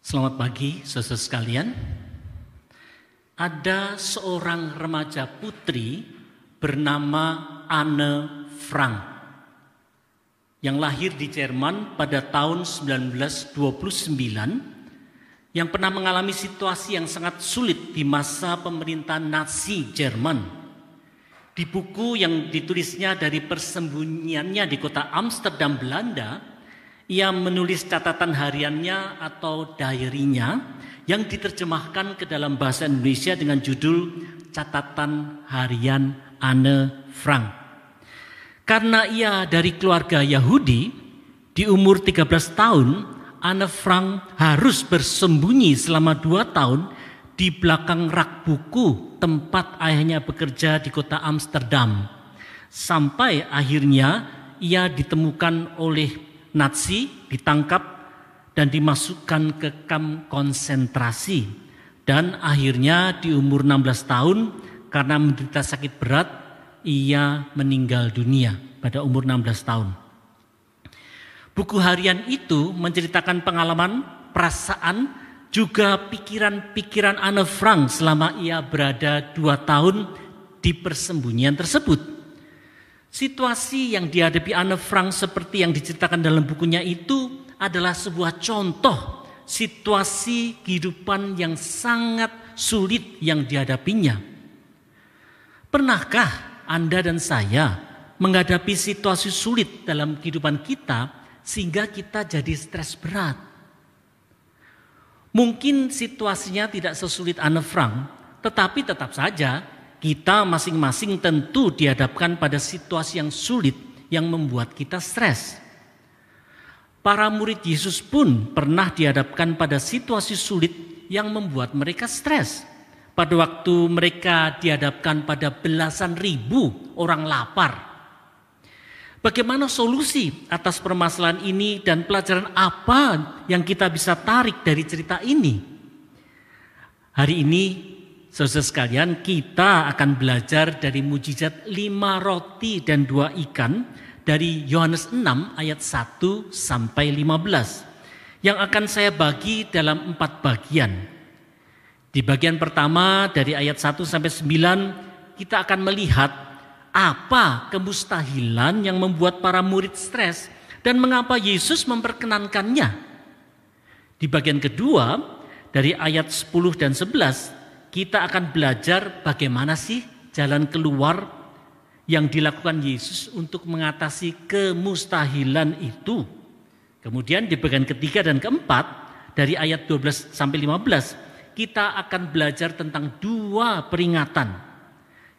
Selamat pagi, saudara sekalian. Ada seorang remaja putri bernama Anne Frank yang lahir di Jerman pada tahun 1929, yang pernah mengalami situasi yang sangat sulit di masa pemerintahan Nazi Jerman. Di buku yang ditulisnya dari persembunyiannya di kota Amsterdam, Belanda, ia menulis catatan hariannya atau diary-nya yang diterjemahkan ke dalam bahasa Indonesia dengan judul Catatan Harian Anne Frank. Karena ia dari keluarga Yahudi, di umur 13 tahun, Anne Frank harus bersembunyi selama 2 tahun di belakang rak buku tempat ayahnya bekerja di kota Amsterdam. Sampai akhirnya ia ditemukan oleh Nazi, ditangkap dan dimasukkan ke kamp konsentrasi, dan akhirnya di umur 16 tahun karena menderita sakit berat ia meninggal dunia pada umur 16 tahun. Buku harian itu menceritakan pengalaman, perasaan, juga pikiran-pikiran Anne Frank selama ia berada 2 tahun di persembunyian tersebut. Situasi yang dihadapi Anne Frank seperti yang diceritakan dalam bukunya itu adalah sebuah contoh situasi kehidupan yang sangat sulit yang dihadapinya. Pernahkah Anda dan saya menghadapi situasi sulit dalam kehidupan kita sehingga kita jadi stres berat? Mungkin situasinya tidak sesulit Anne Frank, tetapi tetap saja kita masing-masing tentu dihadapkan pada situasi yang sulit yang membuat kita stres. Para murid Yesus pun pernah dihadapkan pada situasi sulit yang membuat mereka stres. Pada waktu mereka dihadapkan pada belasan ribu orang lapar. Bagaimana solusi atas permasalahan ini dan pelajaran apa yang kita bisa tarik dari cerita ini? Hari ini, saudara sekalian, kita akan belajar dari mujizat 5 roti dan 2 ikan dari Yohanes 6 ayat 1 sampai 15 yang akan saya bagi dalam 4 bagian. Di bagian pertama dari ayat 1 sampai 9 kita akan melihat apa kemustahilan yang membuat para murid stres dan mengapa Yesus memperkenankannya. Di bagian kedua dari ayat 10 dan 11 kita akan belajar bagaimana sih jalan keluar yang dilakukan Yesus untuk mengatasi kemustahilan itu. Kemudian di bagian ketiga dan keempat dari ayat 12 sampai 15 kita akan belajar tentang 2 peringatan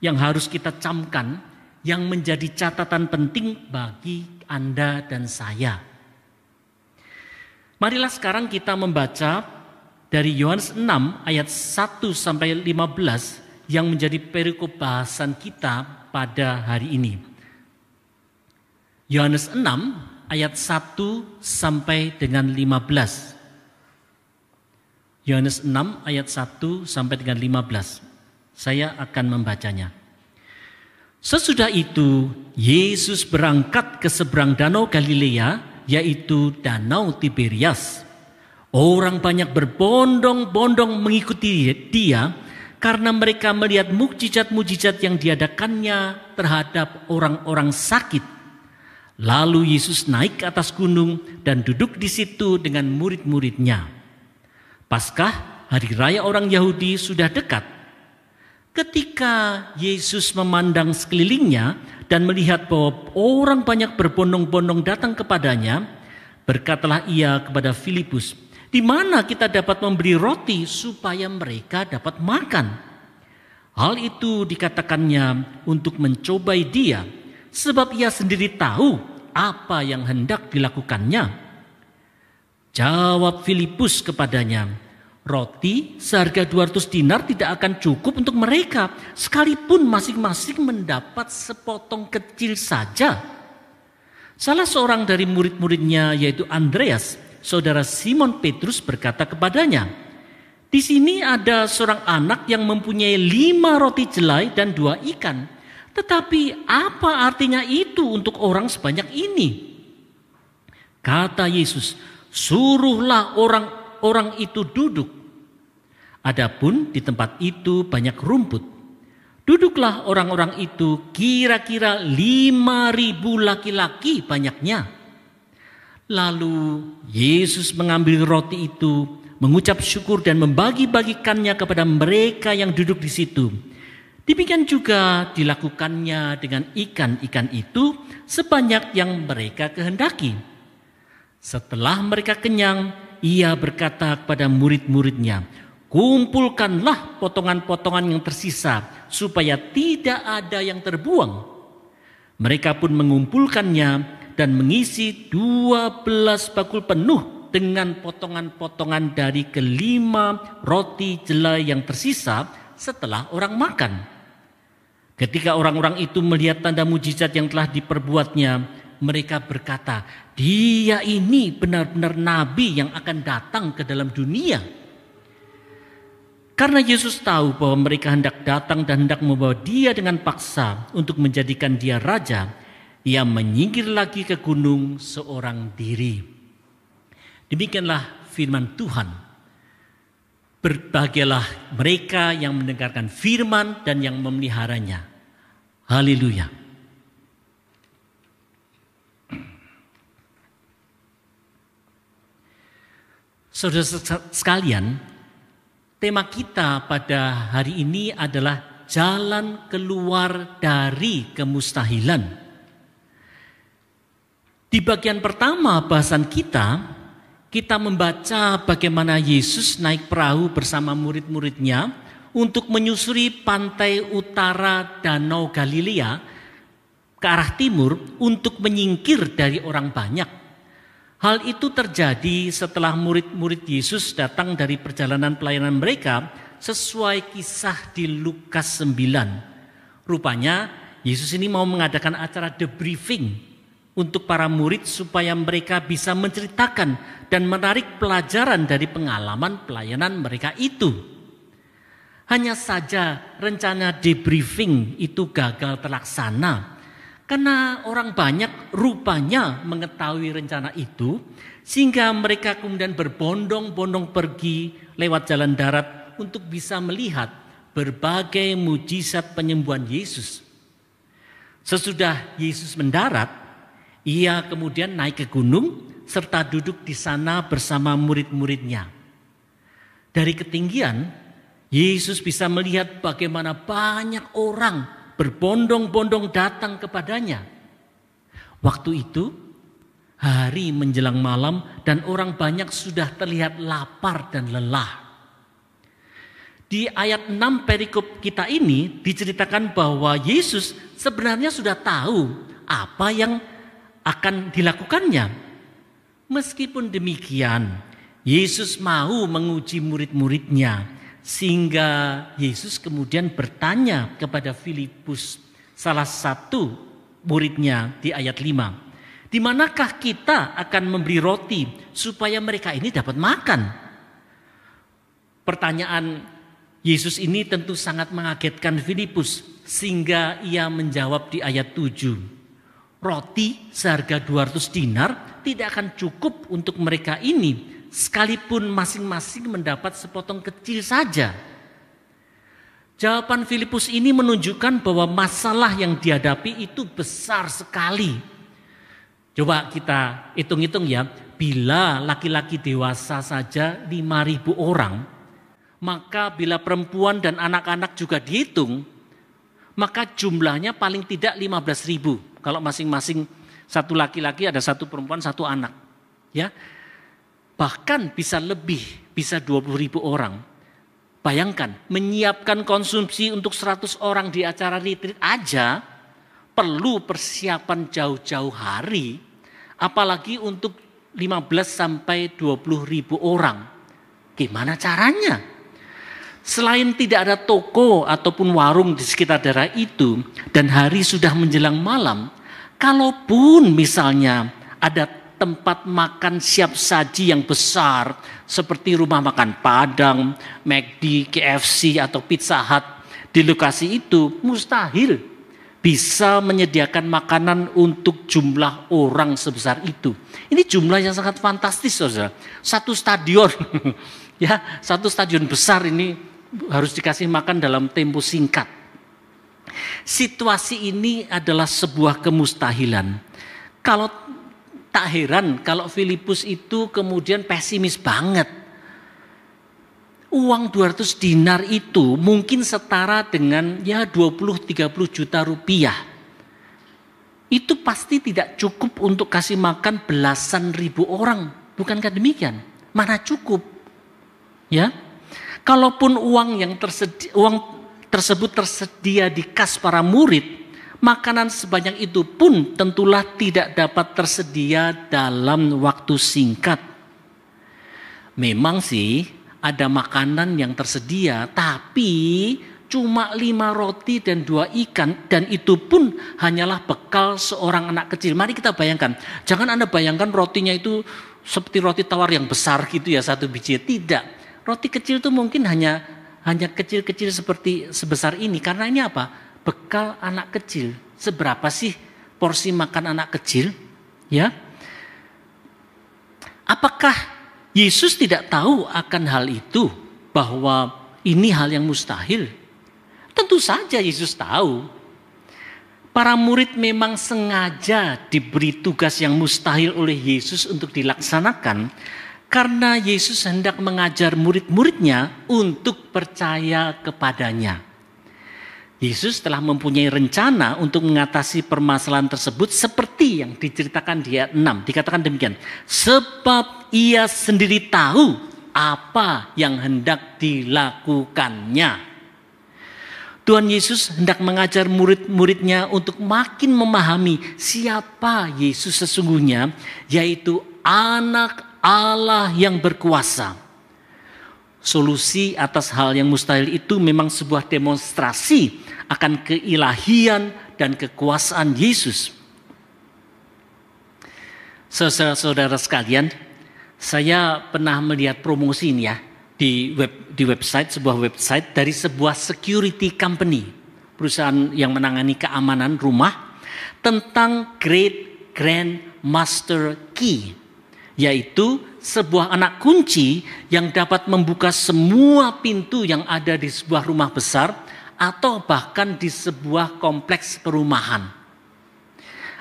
yang harus kita camkan yang menjadi catatan penting bagi Anda dan saya. Marilah sekarang kita membaca dari Yohanes 6 ayat 1 sampai 15 yang menjadi perikop bahasan kita pada hari ini. Yohanes 6 ayat 1 sampai dengan 15. Yohanes 6 ayat 1 sampai dengan 15. Saya akan membacanya. Sesudah itu Yesus berangkat ke seberang danau Galilea, yaitu danau Tiberias. Orang banyak berbondong-bondong mengikuti dia karena mereka melihat mukjizat-mukjizat yang diadakannya terhadap orang-orang sakit. Lalu Yesus naik ke atas gunung dan duduk di situ dengan murid-muridnya. Paskah, hari raya orang Yahudi, sudah dekat. Ketika Yesus memandang sekelilingnya dan melihat bahwa orang banyak berbondong-bondong datang kepadanya, berkatalah ia kepada Filipus, "Di mana kita dapat memberi roti supaya mereka dapat makan?" Hal itu dikatakannya untuk mencobai dia, sebab ia sendiri tahu apa yang hendak dilakukannya. Jawab Filipus kepadanya, "Roti seharga 200 dinar tidak akan cukup untuk mereka, sekalipun masing-masing mendapat sepotong kecil saja." Salah seorang dari murid-muridnya, yaitu Andreas, saudara Simon Petrus, berkata kepadanya, "Di sini ada seorang anak yang mempunyai 5 roti jelai dan 2 ikan. Tetapi apa artinya itu untuk orang sebanyak ini?" Kata Yesus, "Suruhlah orang orang itu duduk. Adapun di tempat itu banyak rumput. Duduklah orang-orang itu, kira-kira 5.000 laki-laki banyaknya. Lalu Yesus mengambil roti itu, mengucap syukur dan membagi-bagikannya kepada mereka yang duduk di situ. Demikian juga dilakukannya dengan ikan-ikan itu sebanyak yang mereka kehendaki. Setelah mereka kenyang, ia berkata kepada murid-muridnya, "Kumpulkanlah potongan-potongan yang tersisa supaya tidak ada yang terbuang." Mereka pun mengumpulkannya dan mengisi 12 bakul penuh dengan potongan-potongan dari kelima roti jelai yang tersisa setelah orang makan. Ketika orang-orang itu melihat tanda mujizat yang telah diperbuatnya, mereka berkata, "Dia ini benar-benar nabi yang akan datang ke dalam dunia." Karena Yesus tahu bahwa mereka hendak datang dan hendak membawa dia dengan paksa untuk menjadikan dia raja, ia menyingkir lagi ke gunung seorang diri. Demikianlah firman Tuhan. Berbahagialah mereka yang mendengarkan firman dan yang memeliharanya. Haleluya. Saudara sekalian, tema kita pada hari ini adalah jalan keluar dari kemustahilan. Di bagian pertama bahasan kita membaca bagaimana Yesus naik perahu bersama murid-muridnya untuk menyusuri pantai utara Danau Galilea ke arah timur untuk menyingkir dari orang banyak. Hal itu terjadi setelah murid-murid Yesus datang dari perjalanan pelayanan mereka sesuai kisah di Lukas 9. Rupanya Yesus ini mau mengadakan acara debriefing untuk para murid supaya mereka bisa menceritakan dan menarik pelajaran dari pengalaman pelayanan mereka itu. Hanya saja rencana debriefing itu gagal terlaksana karena orang banyak rupanya mengetahui rencana itu, sehingga mereka kemudian berbondong-bondong pergi lewat jalan darat untuk bisa melihat berbagai mujizat penyembuhan Yesus. Sesudah Yesus mendarat, ia kemudian naik ke gunung serta duduk di sana bersama murid-muridnya. Dari ketinggian, Yesus bisa melihat bagaimana banyak orang berbondong-bondong datang kepadanya. Waktu itu, hari menjelang malam dan orang banyak sudah terlihat lapar dan lelah. Di ayat 6 perikop kita ini diceritakan bahwa Yesus sebenarnya sudah tahu apa yang akan dilakukannya. Meskipun demikian, Yesus mau menguji murid-muridnya, sehingga Yesus kemudian bertanya kepada Filipus, salah satu muridnya, di ayat 5, "Di manakah kita akan memberi roti supaya mereka ini dapat makan?" Pertanyaan Yesus ini tentu sangat mengagetkan Filipus, sehingga ia menjawab di ayat 7, "Roti seharga 200 dinar tidak akan cukup untuk mereka ini, sekalipun masing-masing mendapat sepotong kecil saja." Jawaban Filipus ini menunjukkan bahwa masalah yang dihadapi itu besar sekali. Coba kita hitung-hitung ya, bila laki-laki dewasa saja 5.000 orang, maka bila perempuan dan anak-anak juga dihitung, maka jumlahnya paling tidak 15.000. Kalau masing-masing satu laki-laki ada satu perempuan, satu anak. Ya, bahkan bisa lebih, bisa 20.000 orang. Bayangkan, menyiapkan konsumsi untuk 100 orang di acara retreat aja perlu persiapan jauh-jauh hari, apalagi untuk 15 sampai 20.000 orang. Gimana caranya? Selain tidak ada toko ataupun warung di sekitar daerah itu dan hari sudah menjelang malam, kalaupun misalnya ada tempat makan siap saji yang besar seperti rumah makan Padang, McD, KFC atau Pizza Hut di lokasi itu, mustahil bisa menyediakan makanan untuk jumlah orang sebesar itu. Ini jumlah yang sangat fantastis, saudara. Satu stadion, ya, satu stadion besar ini harus dikasih makan dalam tempo singkat. Situasi ini adalah sebuah kemustahilan. Kalau tak heran kalau Filipus itu kemudian pesimis banget. Uang 200 dinar itu mungkin setara dengan ya 20-30 juta rupiah. Itu pasti tidak cukup untuk kasih makan belasan ribu orang. Bukankah demikian? Mana cukup? Ya. Kalaupun uang tersebut tersedia di kas para murid, makanan sebanyak itu pun tentulah tidak dapat tersedia dalam waktu singkat. Memang sih ada makanan yang tersedia, tapi cuma 5 roti dan 2 ikan, dan itu pun hanyalah bekal seorang anak kecil. Mari kita bayangkan, jangan Anda bayangkan rotinya itu seperti roti tawar yang besar gitu ya, 1 biji. Tidak, roti kecil itu mungkin hanya kecil-kecil seperti sebesar ini. Karena ini apa? Bekal anak kecil. Seberapa sih porsi makan anak kecil? Ya, apakah Yesus tidak tahu akan hal itu, bahwa ini hal yang mustahil? Tentu saja Yesus tahu. Para murid memang sengaja diberi tugas yang mustahil oleh Yesus untuk dilaksanakan, karena Yesus hendak mengajar murid-muridnya untuk percaya kepadanya. Yesus telah mempunyai rencana untuk mengatasi permasalahan tersebut seperti yang diceritakan di ayat 6. Dikatakan demikian, sebab ia sendiri tahu apa yang hendak dilakukannya. Tuhan Yesus hendak mengajar murid-muridnya untuk makin memahami siapa Yesus sesungguhnya, yaitu Anak Allah yang berkuasa. Solusi atas hal yang mustahil itu memang sebuah demonstrasi akan keilahian dan kekuasaan Yesus. Saudara-saudara sekalian, saya pernah melihat promosi ini ya di sebuah website dari sebuah security company, perusahaan yang menangani keamanan rumah, tentang Great Grand Master Key, yaitu sebuah anak kunci yang dapat membuka semua pintu yang ada di sebuah rumah besar atau bahkan di sebuah kompleks perumahan.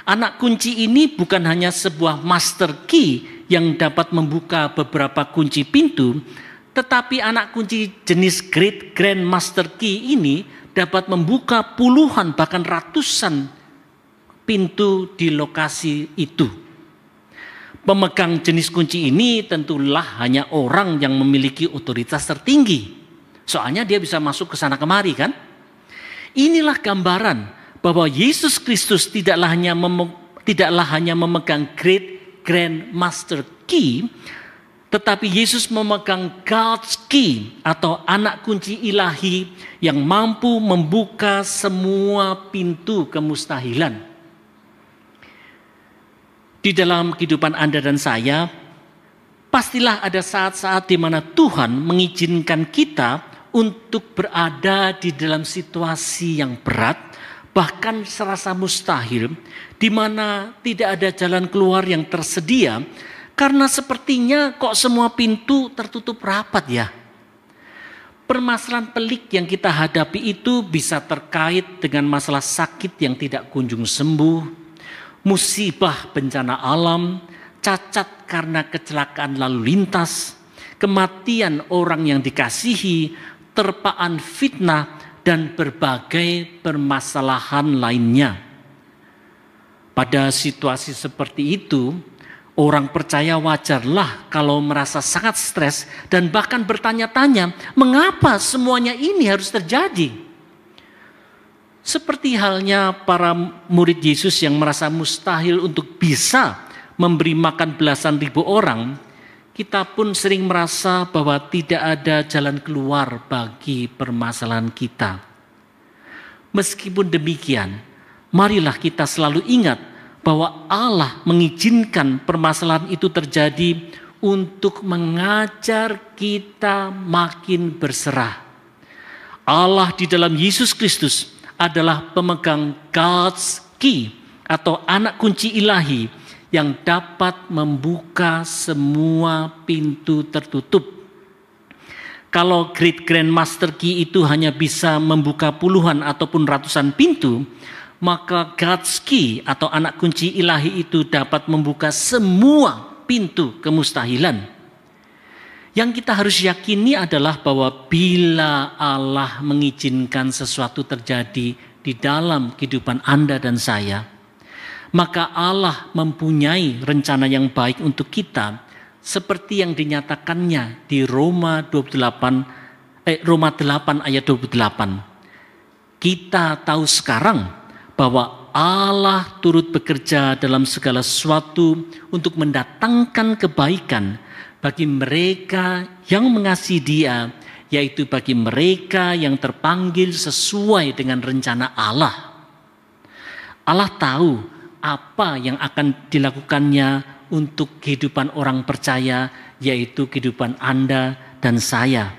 Anak kunci ini bukan hanya sebuah master key yang dapat membuka beberapa kunci pintu, tetapi anak kunci jenis Great Grand Master Key ini dapat membuka puluhan bahkan ratusan pintu di lokasi itu. Pemegang jenis kunci ini tentulah hanya orang yang memiliki otoritas tertinggi. Soalnya dia bisa masuk ke sana kemari kan. Inilah gambaran bahwa Yesus Kristus tidaklah hanya memegang Great Grand Master Key, tetapi Yesus memegang God's Key atau anak kunci ilahi yang mampu membuka semua pintu kemustahilan. Di dalam kehidupan Anda dan saya, pastilah ada saat-saat di mana Tuhan mengizinkan kita untuk berada di dalam situasi yang berat, bahkan serasa mustahil, di mana tidak ada jalan keluar yang tersedia, karena sepertinya kok semua pintu tertutup rapat ya. Permasalahan pelik yang kita hadapi itu bisa terkait dengan masalah sakit yang tidak kunjung sembuh, musibah bencana alam, cacat karena kecelakaan lalu lintas, kematian orang yang dikasihi, terpaan fitnah, dan berbagai permasalahan lainnya. Pada situasi seperti itu, orang percaya wajarlah kalau merasa sangat stres dan bahkan bertanya-tanya, mengapa semuanya ini harus terjadi? Seperti halnya para murid Yesus yang merasa mustahil untuk bisa memberi makan belasan ribu orang, kita pun sering merasa bahwa tidak ada jalan keluar bagi permasalahan kita. Meskipun demikian, marilah kita selalu ingat bahwa Allah mengizinkan permasalahan itu terjadi untuk mengajar kita makin berserah. Allah di dalam Yesus Kristus adalah pemegang God's key atau anak kunci ilahi yang dapat membuka semua pintu tertutup. Kalau Great Grandmaster Key itu hanya bisa membuka puluhan ataupun ratusan pintu, maka God's Key atau anak kunci ilahi itu dapat membuka semua pintu kemustahilan. Yang kita harus yakini adalah bahwa bila Allah mengizinkan sesuatu terjadi di dalam kehidupan Anda dan saya, maka Allah mempunyai rencana yang baik untuk kita, seperti yang dinyatakannya di Roma 8 ayat 28. Kita tahu sekarang bahwa Allah turut bekerja dalam segala sesuatu untuk mendatangkan kebaikan bagi mereka yang mengasihi Dia, yaitu bagi mereka yang terpanggil sesuai dengan rencana Allah. Allah tahu apa yang akan dilakukannya untuk kehidupan orang percaya, yaitu kehidupan Anda dan saya.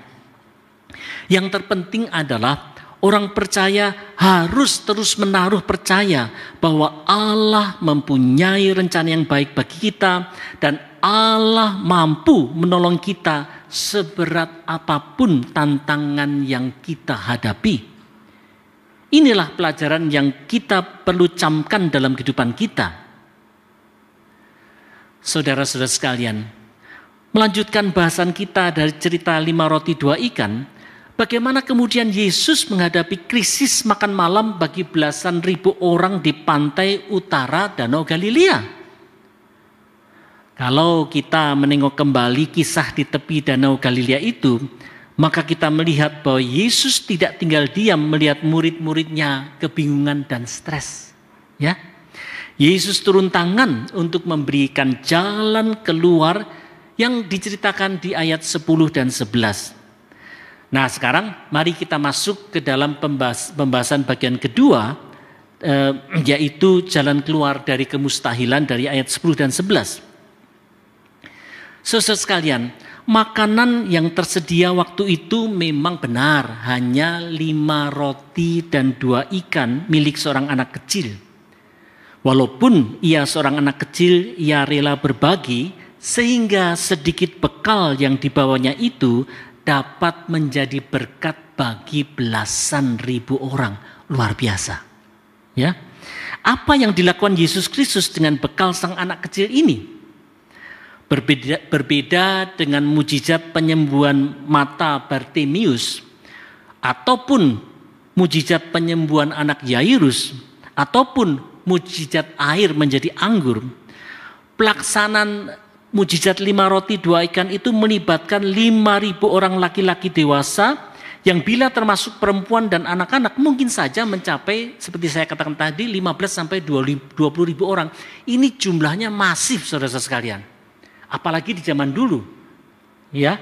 Yang terpenting adalah orang percaya harus terus menaruh percaya bahwa Allah mempunyai rencana yang baik bagi kita dan Allah mampu menolong kita seberat apapun tantangan yang kita hadapi. Inilah pelajaran yang kita perlu camkan dalam kehidupan kita. Saudara-saudara sekalian, melanjutkan bahasan kita dari cerita 5 roti 2 ikan, bagaimana kemudian Yesus menghadapi krisis makan malam bagi belasan ribu orang di pantai utara Danau Galilea. Kalau kita menengok kembali kisah di tepi Danau Galilea itu, maka kita melihat bahwa Yesus tidak tinggal diam melihat murid-muridnya kebingungan dan stres. Ya, Yesus turun tangan untuk memberikan jalan keluar yang diceritakan di ayat 10 dan 11. Nah, sekarang mari kita masuk ke dalam pembahasan bagian kedua, yaitu jalan keluar dari kemustahilan dari ayat 10 dan 11. Saudara sekalian, makanan yang tersedia waktu itu memang benar hanya 5 roti dan 2 ikan milik seorang anak kecil. Walaupun ia seorang anak kecil, ia rela berbagi sehingga sedikit bekal yang dibawanya itu dapat menjadi berkat bagi belasan ribu orang. Luar biasa. Ya. Apa yang dilakukan Yesus Kristus dengan bekal sang anak kecil ini? Berbeda dengan mujizat penyembuhan mata Bartimeus ataupun mujizat penyembuhan anak Yairus ataupun mujizat air menjadi anggur. Pelaksanaan mujizat 5 roti 2 ikan itu melibatkan 5.000 orang laki-laki dewasa yang bila termasuk perempuan dan anak-anak mungkin saja mencapai seperti saya katakan tadi 15 sampai 20.000 orang. Ini jumlahnya masif, saudara-saudara sekalian. Apalagi di zaman dulu, ya.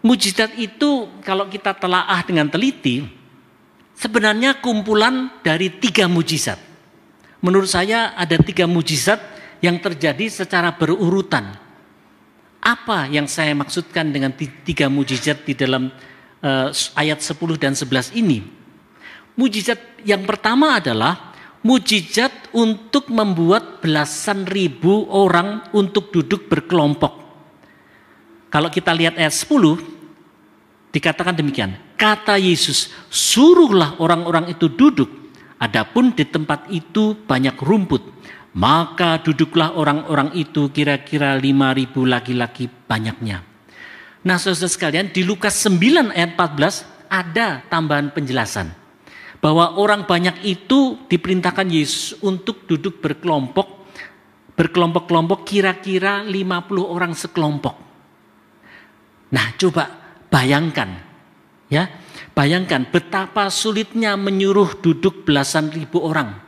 Mujizat itu kalau kita telaah dengan teliti, sebenarnya kumpulan dari 3 mujizat. Menurut saya ada 3 mujizat yang terjadi secara berurutan. Apa yang saya maksudkan dengan 3 mujizat di dalam ayat 10 dan 11 ini? Mujizat yang pertama adalah mujizat untuk membuat belasan ribu orang untuk duduk berkelompok. Kalau kita lihat ayat 10, dikatakan demikian. Kata Yesus, suruhlah orang-orang itu duduk. Adapun di tempat itu banyak rumput. Maka duduklah orang-orang itu kira-kira 5.000 laki-laki banyaknya. Nah, saudara sekalian, di Lukas 9 ayat 14 ada tambahan penjelasan. Bahwa orang banyak itu diperintahkan Yesus untuk duduk berkelompok-kelompok kira-kira 50 orang sekelompok. Nah, coba bayangkan, ya, bayangkan betapa sulitnya menyuruh duduk belasan ribu orang.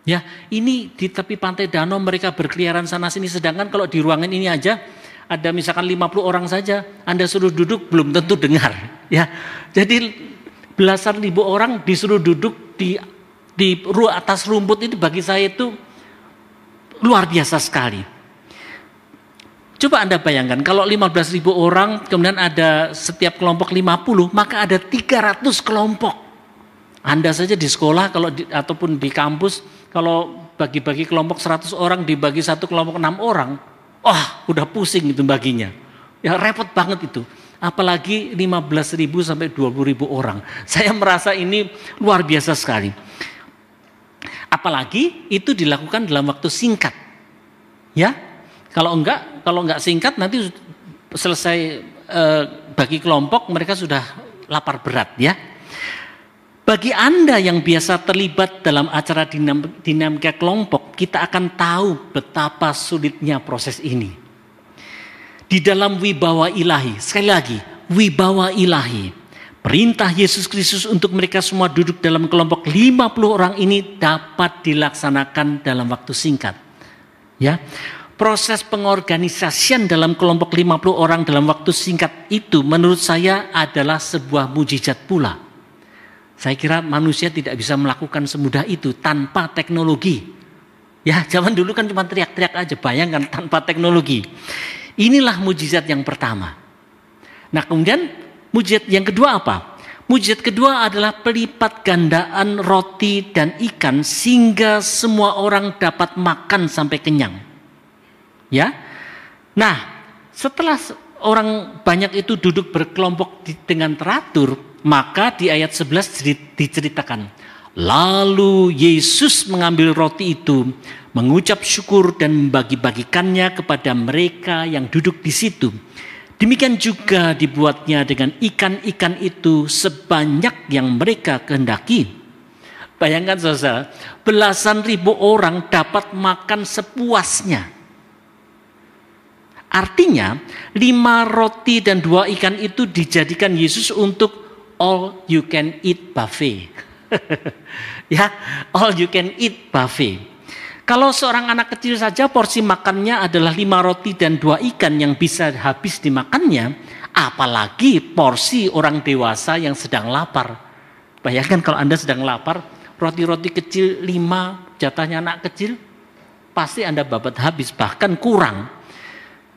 Ya, ini di tepi pantai danau mereka berkeliaran sana sini, sedangkan kalau di ruangan ini aja ada misalkan 50 orang saja, Anda suruh duduk belum tentu dengar, ya. Jadi belasan ribu orang disuruh duduk di atas rumput itu bagi saya itu luar biasa sekali. Coba Anda bayangkan kalau 15.000 orang kemudian ada setiap kelompok 50, maka ada 300 kelompok. Anda saja di sekolah ataupun di kampus, kalau bagi-bagi kelompok 100 orang dibagi satu kelompok 6 orang, wah udah pusing itu baginya. Ya repot banget itu. Apalagi 15.000 sampai 20.000 orang. Saya merasa ini luar biasa sekali. Apalagi itu dilakukan dalam waktu singkat. Ya, kalau enggak singkat nanti selesai bagi kelompok mereka sudah lapar berat ya. Bagi Anda yang biasa terlibat dalam acara dinamika kelompok, kita akan tahu betapa sulitnya proses ini. Di dalam wibawa ilahi, sekali lagi, wibawa ilahi, perintah Yesus Kristus untuk mereka semua duduk dalam kelompok 50 orang ini dapat dilaksanakan dalam waktu singkat. Ya, proses pengorganisasian dalam kelompok 50 orang dalam waktu singkat itu menurut saya adalah sebuah mujizat pula. Saya kira manusia tidak bisa melakukan semudah itu tanpa teknologi. Ya, zaman dulu kan cuma teriak-teriak aja, bayangkan tanpa teknologi. Inilah mujizat yang pertama. Nah, kemudian mujizat yang kedua apa? Mujizat kedua adalah pelipat gandaan roti dan ikan sehingga semua orang dapat makan sampai kenyang. Ya. Nah, setelah orang banyak itu duduk berkelompok dengan teratur, maka di ayat 11 diceritakan, lalu Yesus mengambil roti itu, mengucap syukur dan membagi-bagikannya kepada mereka yang duduk di situ. Demikian juga dibuatnya dengan ikan-ikan itu sebanyak yang mereka kehendaki. Bayangkan saudara, belasan ribu orang dapat makan sepuasnya. Artinya 5 roti dan 2 ikan itu dijadikan Yesus untuk all you can eat buffet. Ya, all you can eat buffet. Kalau seorang anak kecil saja porsi makannya adalah 5 roti dan 2 ikan yang bisa habis dimakannya, apalagi porsi orang dewasa yang sedang lapar. Bayangkan kalau Anda sedang lapar, roti-roti kecil 5 jatahnya anak kecil, pasti Anda babat habis, bahkan kurang.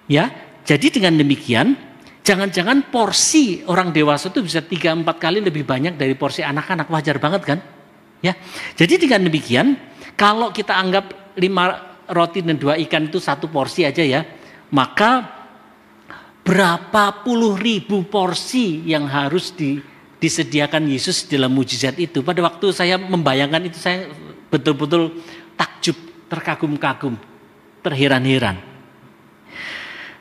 Ya, jadi dengan demikian, jangan-jangan porsi orang dewasa itu bisa 3-4 kali lebih banyak dari porsi anak-anak, wajar banget kan? Ya, jadi dengan demikian, kalau kita anggap 5 roti dan 2 ikan itu satu porsi aja ya, maka berapa puluh ribu porsi yang harus disediakan Yesus dalam mujizat itu. Pada waktu saya membayangkan itu, saya betul-betul takjub, terkagum-kagum, terheran-heran.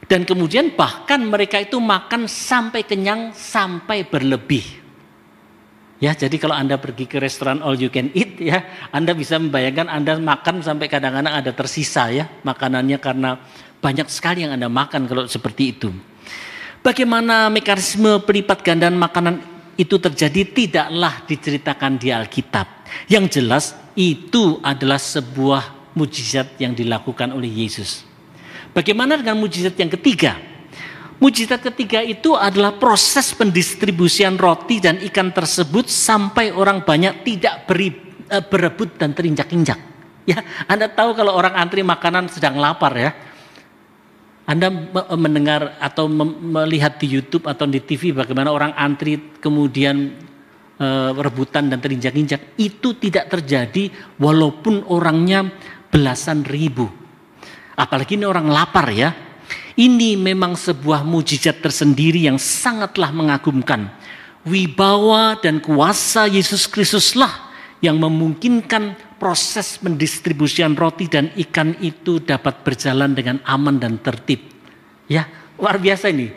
Dan kemudian bahkan mereka itu makan sampai kenyang, sampai berlebih. Ya, jadi kalau Anda pergi ke restoran all you can eat ya, Anda bisa membayangkan Anda makan sampai kadang-kadang ada tersisa ya makanannya, karena banyak sekali yang Anda makan kalau seperti itu. Bagaimana mekanisme pelipat gandaan makanan itu terjadi tidaklah diceritakan di Alkitab. Yang jelas itu adalah sebuah mujizat yang dilakukan oleh Yesus. Bagaimana dengan mujizat yang ketiga? Mujizat ketiga itu adalah proses pendistribusian roti dan ikan tersebut sampai orang banyak tidak berebut dan terinjak-injak. Ya, Anda tahu kalau orang antri makanan sedang lapar ya. Anda mendengar atau melihat di YouTube atau di TV bagaimana orang antri kemudian rebutan dan terinjak-injak. Itu tidak terjadi walaupun orangnya belasan ribu. Apalagi ini orang lapar ya. Ini memang sebuah mujizat tersendiri yang sangatlah mengagumkan. Wibawa dan kuasa Yesus Kristuslah yang memungkinkan proses pendistribusian roti dan ikan itu dapat berjalan dengan aman dan tertib. Ya, luar biasa ini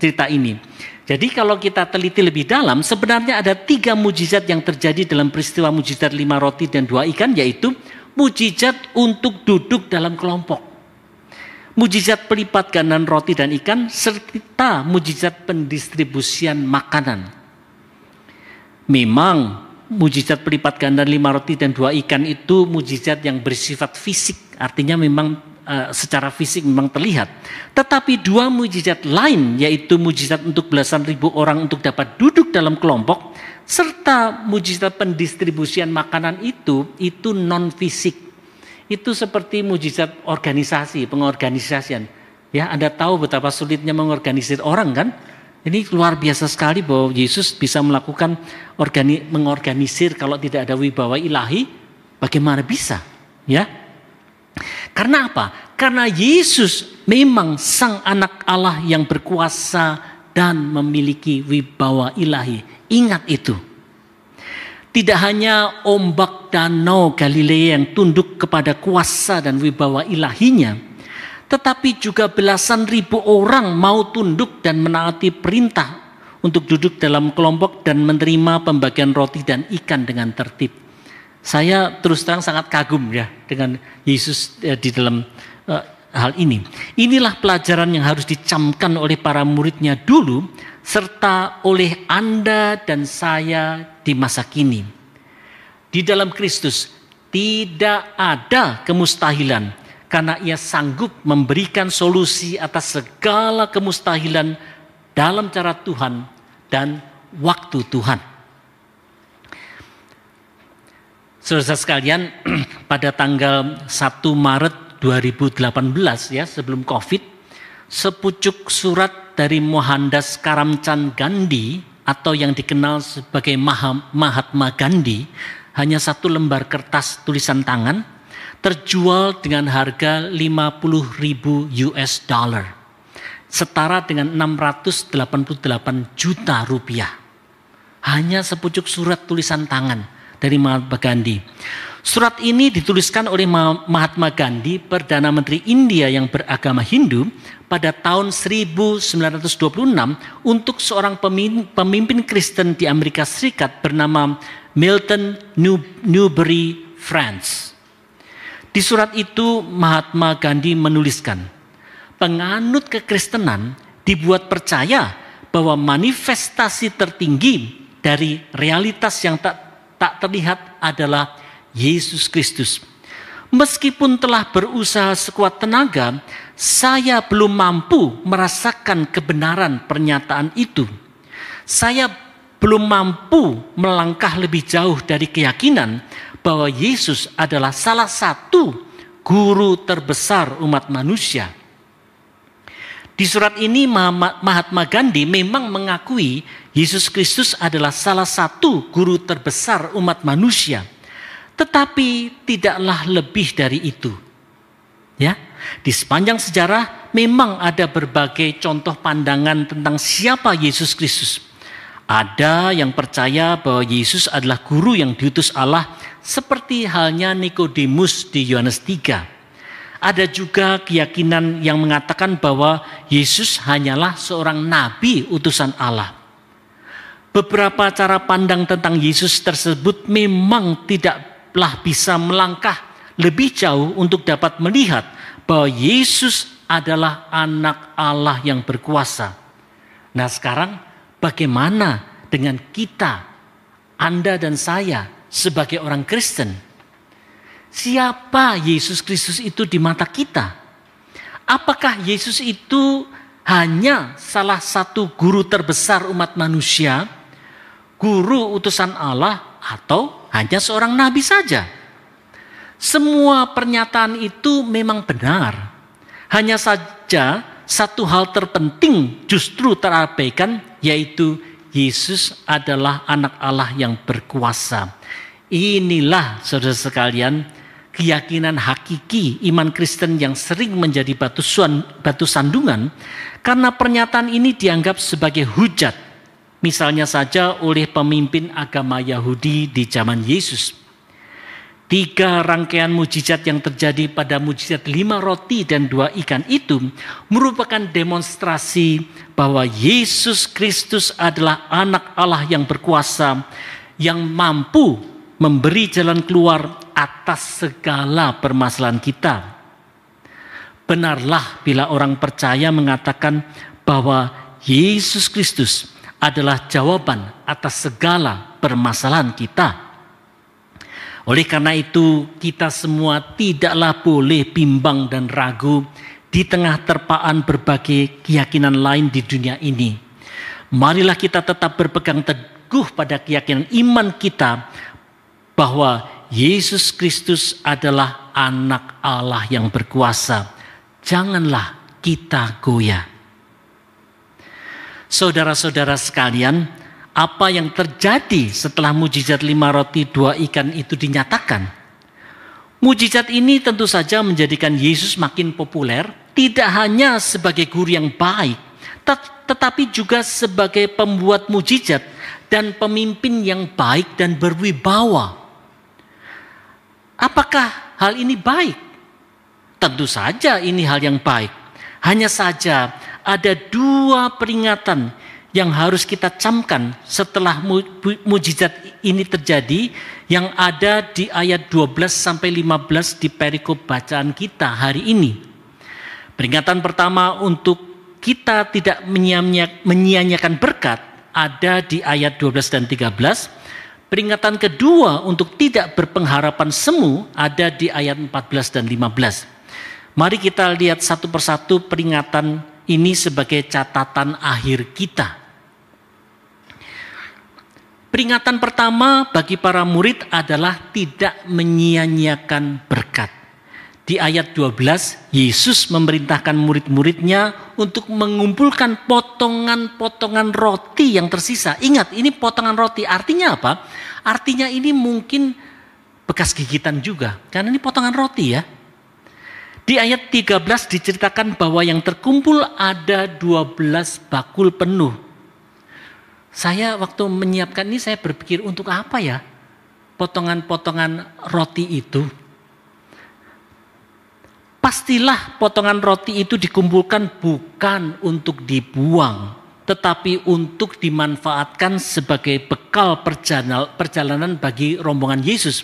cerita ini. Jadi kalau kita teliti lebih dalam, sebenarnya ada 3 mujizat yang terjadi dalam peristiwa mujizat 5 roti dan 2 ikan, yaitu mujizat untuk duduk dalam kelompok, mujizat pelipat gandaan roti dan ikan, serta mujizat pendistribusian makanan. Memang mujizat pelipat gandaan 5 roti dan 2 ikan itu mujizat yang bersifat fisik, artinya memang secara fisik memang terlihat. Tetapi 2 mujizat lain, yaitu mujizat untuk belasan ribu orang untuk dapat duduk dalam kelompok, serta mujizat pendistribusian makanan itu non fisik. Itu seperti mujizat organisasi, pengorganisasian. Ya, Anda tahu betapa sulitnya mengorganisir orang kan? Ini luar biasa sekali bahwa Yesus bisa melakukan mengorganisir kalau tidak ada wibawa ilahi. Bagaimana bisa? Ya. Karena apa? Karena Yesus memang sang anak Allah yang berkuasa dan memiliki wibawa ilahi. Ingat itu. Tidak hanya ombak danau Galilea yang tunduk kepada kuasa dan wibawa ilahinya, tetapi juga belasan ribu orang mau tunduk dan menaati perintah untuk duduk dalam kelompok dan menerima pembagian roti dan ikan dengan tertib. Saya terus terang sangat kagum ya dengan Yesus di dalam hal ini. Inilah pelajaran yang harus dicamkan oleh para muridnya dulu, serta oleh Anda dan saya di masa kini. Di dalam Kristus tidak ada kemustahilan, karena Ia sanggup memberikan solusi atas segala kemustahilan dalam cara Tuhan dan waktu Tuhan. Saudara sekalian, pada tanggal 1 Maret 2018 ya, sebelum Covid, sepucuk surat dari Mohandas Karamchand Gandhi atau yang dikenal sebagai Mahatma Gandhi, hanya satu lembar kertas tulisan tangan, terjual dengan harga 50.000 US dollar, setara dengan 688 juta rupiah. Hanya sepucuk surat tulisan tangan dari Mahatma Gandhi. Surat ini dituliskan oleh Mahatma Gandhi, Perdana Menteri India yang beragama Hindu, pada tahun 1926 untuk seorang pemimpin Kristen di Amerika Serikat bernama Milton Newberry France. Di surat itu Mahatma Gandhi menuliskan, penganut kekristenan dibuat percaya bahwa manifestasi tertinggi dari realitas yang tak terlihat adalah Yesus Kristus. Meskipun telah berusaha sekuat tenaga, saya belum mampu merasakan kebenaran pernyataan itu. Saya belum mampu melangkah lebih jauh dari keyakinan bahwa Yesus adalah salah satu guru terbesar umat manusia. Di surat ini Mahatma Gandhi memang mengakui Yesus Kristus adalah salah satu guru terbesar umat manusia, tetapi tidaklah lebih dari itu. Ya, di sepanjang sejarah memang ada berbagai contoh pandangan tentang siapa Yesus Kristus. Ada yang percaya bahwa Yesus adalah guru yang diutus Allah, seperti halnya Nikodemus di Yohanes 3. Ada juga keyakinan yang mengatakan bahwa Yesus hanyalah seorang nabi utusan Allah. Beberapa cara pandang tentang Yesus tersebut memang tidaklah bisa melangkah lebih jauh untuk dapat melihat bahwa Yesus adalah anak Allah yang berkuasa. Nah sekarang bagaimana dengan kita, Anda dan saya sebagai orang Kristen? Siapa Yesus Kristus itu di mata kita? Apakah Yesus itu hanya salah satu guru terbesar umat manusia, guru utusan Allah, atau hanya seorang nabi saja? Semua pernyataan itu memang benar. Hanya saja satu hal terpenting justru terabaikan, yaitu Yesus adalah anak Allah yang berkuasa. Inilah saudara sekalian, keyakinan hakiki iman Kristen yang sering menjadi batu sandungan karena pernyataan ini dianggap sebagai hujat. Misalnya saja oleh pemimpin agama Yahudi di zaman Yesus. 3 rangkaian mujizat yang terjadi pada mujizat 5 roti dan 2 ikan itu merupakan demonstrasi bahwa Yesus Kristus adalah anak Allah yang berkuasa, yang mampu memberi jalan keluar atas segala permasalahan kita. Benarlah bila orang percaya mengatakan bahwa Yesus Kristus adalah jawaban atas segala permasalahan kita. Oleh karena itu, kita semua tidaklah boleh bimbang dan ragu di tengah terpaan berbagai keyakinan lain di dunia ini. Marilah kita tetap berpegang teguh pada keyakinan iman kita bahwa Yesus Kristus adalah anak Allah yang berkuasa. Janganlah kita goyah. Saudara-saudara sekalian, apa yang terjadi setelah mujizat 5 roti 2 ikan itu dinyatakan? Mujizat ini tentu saja menjadikan Yesus makin populer, tidak hanya sebagai guru yang baik, tetapi juga sebagai pembuat mujizat dan pemimpin yang baik dan berwibawa. Apakah hal ini baik? Tentu saja ini hal yang baik. Hanya saja ada 2 peringatan yang harus kita camkan setelah mujizat ini terjadi, yang ada di ayat 12-15 di perikop bacaan kita hari ini. Peringatan pertama untuk kita tidak menyia-nyiakan berkat ada di ayat 12 dan 13. Peringatan kedua untuk tidak berpengharapan semu ada di ayat 14 dan 15. Mari kita lihat satu persatu peringatan ini sebagai catatan akhir kita. Peringatan pertama bagi para murid adalah tidak menyia-nyiakan berkat. Di ayat 12, Yesus memerintahkan murid-muridnya untuk mengumpulkan potongan-potongan roti yang tersisa. Ingat, ini potongan roti, artinya apa? Artinya ini mungkin bekas gigitan juga, karena ini potongan roti ya. Di ayat 13 diceritakan bahwa yang terkumpul ada 12 bakul penuh. Saya waktu menyiapkan ini saya berpikir untuk apa ya potongan-potongan roti itu. Pastilah potongan roti itu dikumpulkan bukan untuk dibuang, tetapi untuk dimanfaatkan sebagai bekal perjalanan bagi rombongan Yesus.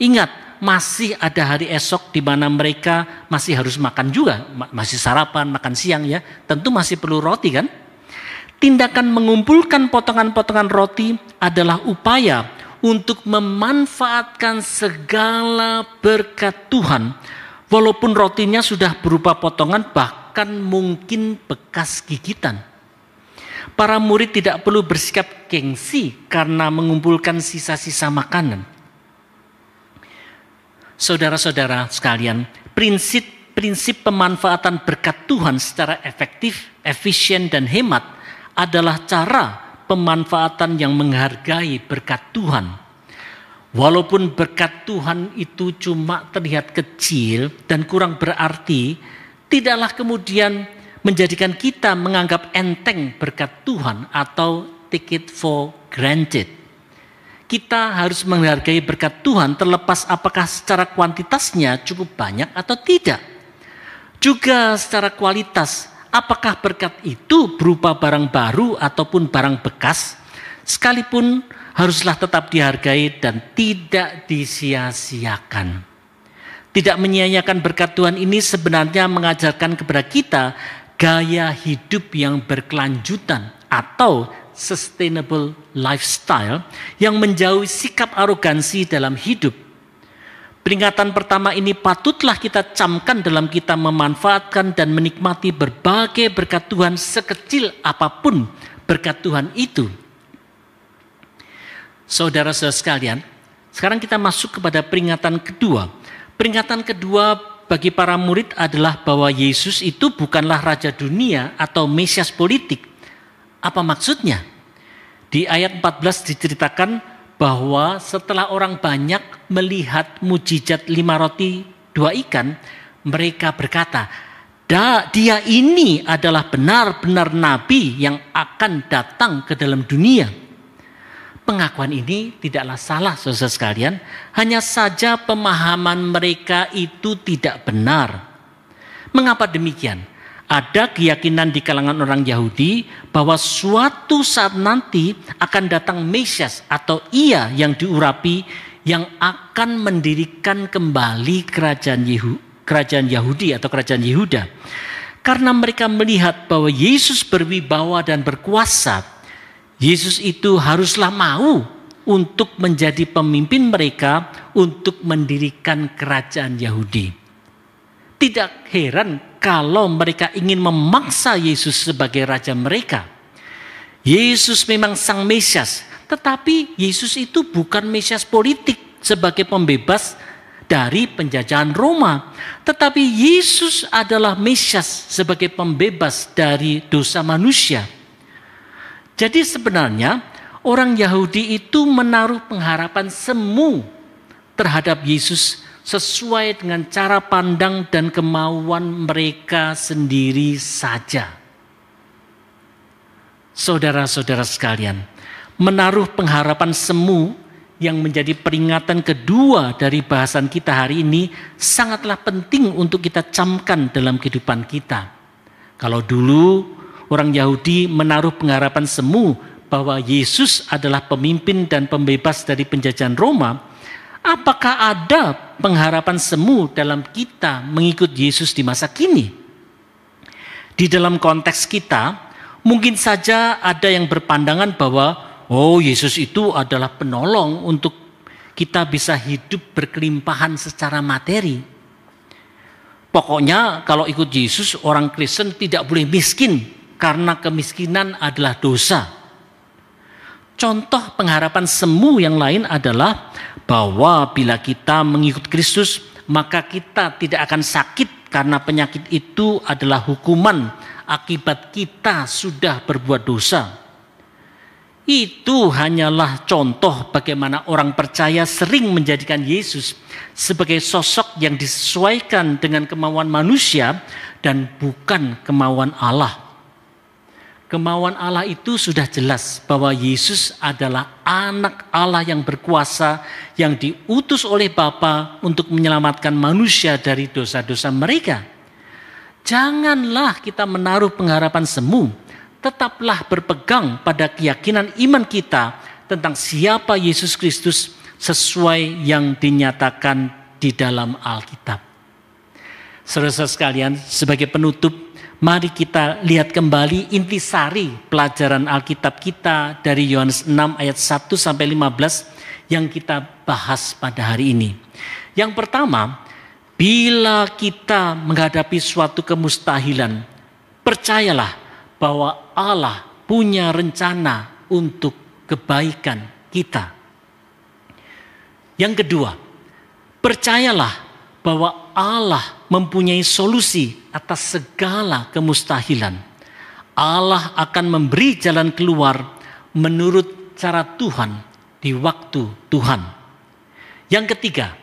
Ingat, masih ada hari esok di mana mereka masih harus makan juga, masih sarapan, makan siang ya, tentu masih perlu roti kan? Tindakan mengumpulkan potongan-potongan roti adalah upaya untuk memanfaatkan segala berkat Tuhan, walaupun rotinya sudah berupa potongan bahkan mungkin bekas gigitan. Para murid tidak perlu bersikap gengsi karena mengumpulkan sisa-sisa makanan. Saudara-saudara sekalian, prinsip pemanfaatan berkat Tuhan secara efektif, efisien, dan hemat adalah cara pemanfaatan yang menghargai berkat Tuhan. Walaupun berkat Tuhan itu cuma terlihat kecil dan kurang berarti, tidaklah kemudian menjadikan kita menganggap enteng berkat Tuhan atau take it for granted. Kita harus menghargai berkat Tuhan terlepas apakah secara kuantitasnya cukup banyak atau tidak. Juga secara kualitas, apakah berkat itu berupa barang baru ataupun barang bekas, sekalipun haruslah tetap dihargai dan tidak disia-siakan. Tidak menyia-nyiakan berkat Tuhan ini sebenarnya mengajarkan kepada kita gaya hidup yang berkelanjutan atau sustainable lifestyle yang menjauhi sikap arogansi dalam hidup. Peringatan pertama ini patutlah kita camkan dalam kita memanfaatkan dan menikmati berbagai berkat Tuhan sekecil apapun berkat Tuhan itu. Saudara-saudara sekalian, sekarang kita masuk kepada peringatan kedua. Peringatan kedua bagi para murid adalah bahwa Yesus itu bukanlah raja dunia atau mesias politik. Apa maksudnya? Di ayat 14 diceritakan bahwa setelah orang banyak melihat mujizat 5 roti 2 ikan, mereka berkata, dia ini adalah benar-benar nabi yang akan datang ke dalam dunia. Pengakuan ini tidaklah salah, saudara sekalian, hanya saja pemahaman mereka itu tidak benar. Mengapa demikian? Ada keyakinan di kalangan orang Yahudi bahwa suatu saat nanti akan datang Mesias atau Ia yang diurapi yang akan mendirikan kembali kerajaan Yahudi atau kerajaan Yehuda. Karena mereka melihat bahwa Yesus berwibawa dan berkuasa, Yesus itu haruslah mau untuk menjadi pemimpin mereka untuk mendirikan kerajaan Yahudi. Tidak heran kalau mereka ingin memaksa Yesus sebagai raja mereka. Yesus memang sang Mesias, tetapi Yesus itu bukan Mesias politik sebagai pembebas dari penjajahan Roma. Tetapi Yesus adalah Mesias sebagai pembebas dari dosa manusia. Jadi sebenarnya orang Yahudi itu menaruh pengharapan semu terhadap Yesus sesuai dengan cara pandang dan kemauan mereka sendiri saja. Saudara-saudara sekalian, menaruh pengharapan semu yang menjadi peringatan kedua dari bahasan kita hari ini sangatlah penting untuk kita camkan dalam kehidupan kita. Kalau dulu orang Yahudi menaruh pengharapan semu bahwa Yesus adalah pemimpin dan pembebas dari penjajahan Roma, apakah ada pengharapan semu dalam kita mengikut Yesus di masa kini? Di dalam konteks kita, mungkin saja ada yang berpandangan bahwa Yesus itu adalah penolong untuk kita bisa hidup berkelimpahan secara materi. Pokoknya kalau ikut Yesus, orang Kristen tidak boleh miskin karena kemiskinan adalah dosa. Contoh pengharapan semu yang lain adalah bahwa bila kita mengikut Kristus, maka kita tidak akan sakit karena penyakit itu adalah hukuman akibat kita sudah berbuat dosa. Itu hanyalah contoh bagaimana orang percaya sering menjadikan Yesus sebagai sosok yang disesuaikan dengan kemauan manusia dan bukan kemauan Allah. Kemauan Allah itu sudah jelas bahwa Yesus adalah anak Allah yang berkuasa yang diutus oleh Bapa untuk menyelamatkan manusia dari dosa-dosa mereka. Janganlah kita menaruh pengharapan semu, tetaplah berpegang pada keyakinan iman kita tentang siapa Yesus Kristus sesuai yang dinyatakan di dalam Alkitab. Saudara-saudara sekalian, sebagai penutup, mari kita lihat kembali intisari pelajaran Alkitab kita dari Yohanes 6 ayat 1-15 yang kita bahas pada hari ini. Yang pertama, bila kita menghadapi suatu kemustahilan, percayalah bahwa Allah punya rencana untuk kebaikan kita. Yang kedua, percayalah bahwa Allah mempunyai solusi atas segala kemustahilan. Allah akan memberi jalan keluar menurut cara Tuhan di waktu Tuhan. Yang ketiga,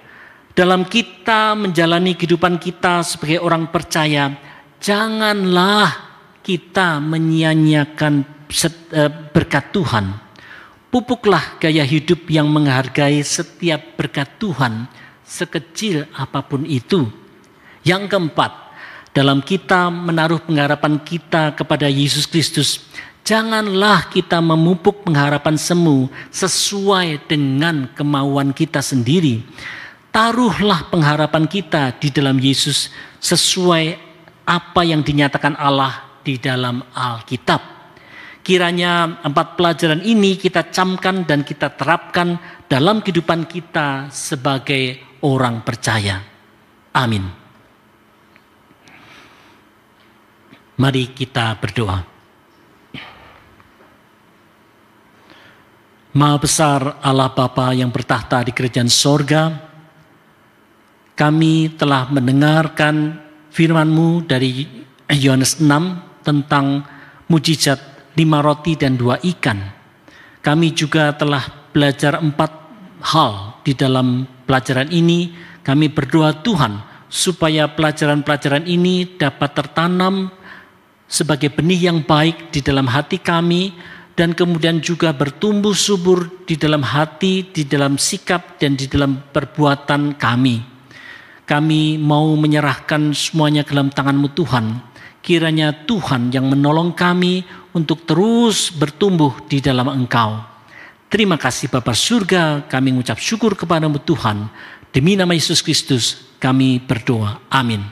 dalam kita menjalani kehidupan kita sebagai orang percaya, janganlah kita menyia-nyiakan berkat Tuhan. Pupuklah gaya hidup yang menghargai setiap berkat Tuhan, sekecil apapun itu. Yang keempat, dalam kita menaruh pengharapan kita kepada Yesus Kristus, janganlah kita memupuk pengharapan semu sesuai dengan kemauan kita sendiri. Taruhlah pengharapan kita di dalam Yesus sesuai apa yang dinyatakan Allah di dalam Alkitab. Kiranya 4 pelajaran ini kita camkan dan kita terapkan dalam kehidupan kita sebagai orang percaya. Amin. Mari kita berdoa. Maha besar Allah Bapa yang bertahta di kerajaan sorga, kami telah mendengarkan firman-Mu dari Yohanes 6 tentang mujizat 5 roti dan 2 ikan. Kami juga telah belajar 4 hal di dalam pelajaran ini. Kami berdoa Tuhan supaya pelajaran-pelajaran ini dapat tertanam sebagai benih yang baik di dalam hati kami dan kemudian juga bertumbuh subur di dalam hati, di dalam sikap dan di dalam perbuatan kami. Kami mau menyerahkan semuanya ke dalam tangan-Mu Tuhan. Kiranya Tuhan yang menolong kami untuk terus bertumbuh di dalam Engkau. Terima kasih Bapa surga, kami mengucap syukur kepada-Mu Tuhan. Demi nama Yesus Kristus kami berdoa. Amin.